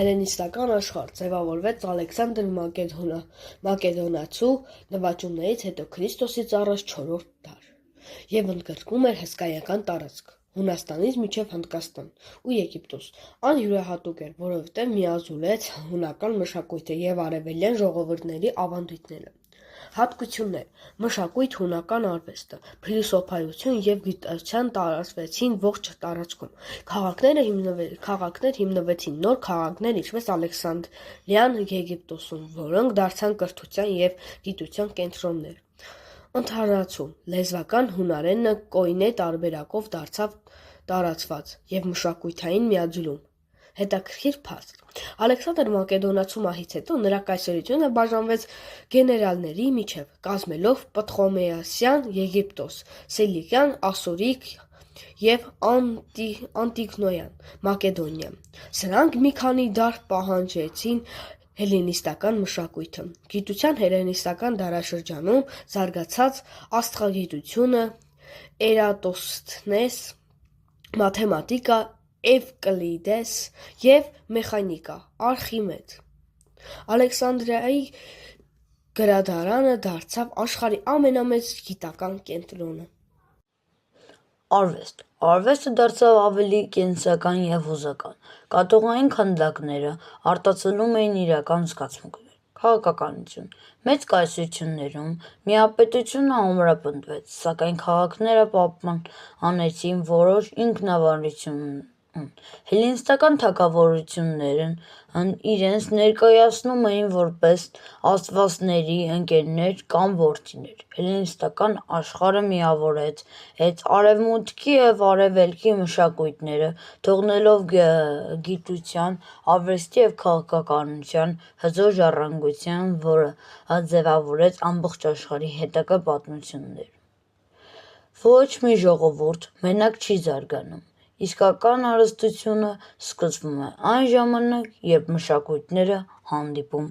Հելլենիստական աշխարհ ձևավորվեց Ալեքսանդր Մակեդոնացու նվաճումներից հետո Քրիստոսից առաջ 4-րդ դար և ընդգրկում էր հսկայական տարածք Հունաստանից մինչև Հնդկաստան ու Եգիպտոս։ Այն յուրահատուկ էր, որովհետև միաձուլեց հունական մշակույթը և արևելյան ժողովուրդների ավանդույթները։ Հատկություններ. մշակույթ, հունական արվեստը, փիլիսոփայություն և գիտություն տարածվեցին ողջ տարածքում։ Քաղաքներ հիմնվեցին, նոր քաղաքներ, ինչպես Ալեքսանդրիան Եգիպտոսում, որոնք դարձան կրթության և գիտության կենտրոններ։ Ընդհանրացում, լեզվական հունարենը կոյնե տարբերակով դարձավ տարածված և մշակութային միաձուլում։ Հետաքրքիր փաստ. Ալեքսանդր Մակեդոնացու մահից հետո նրա կայսրությունը բաժանվեց գեներալների միջև, կազմելով Պտղոմեոսյան Եգիպտոս, Սելիկյան, Ասորիկ և Անտիգնոյան Մակեդոնիա։ Սրանք մի քանի դար պահանջեցին հելլենիստական մշակույթը։ Գիտության հելլենիստական դարաշրջանում զարգացած աստղագիտությունը, Էրատոսթենես, մաթեմատիկա, Էվկլիդես և մեխանիկա, Արխիմեդ։ Ալեքսանդրիայի գրադարանը դարձավ աշխարհի ամենամեծ գիտական կենտրոնը։ Արվեստ. Արվեստը դարձավ ավելի կենսական և հուզական։ Կատողային քանդակները արտացոլում էին իրական զգացմունքներ։ Քաղաքականություն. մեծ կայսրություններում միապետությունը ամրապնդվեց, սակայն քաղաքները պահպանեցին որոշ ինքնավարություն։ Հելլենիստական թագավորություններն իրենց ներկայացնում էին որպես աստվածների ընկերներ կամ որդիներ։ Հելլենիստական աշխարհը միավորեց արևմուտքի և արևելքի մշակույթները, թողնելով գիտության, արվեստի և քաղաքականության հզոր ժառանգություն, որը ձևավորեց ամբողջ աշխարհի հետագա պատմությունները։ Ոչ մի ժողովուրդ մենակ չի զարգանում։ Իսկական հարստությունը սկսվում է այն ժամանակ, երբ մշակույթները հանդիպում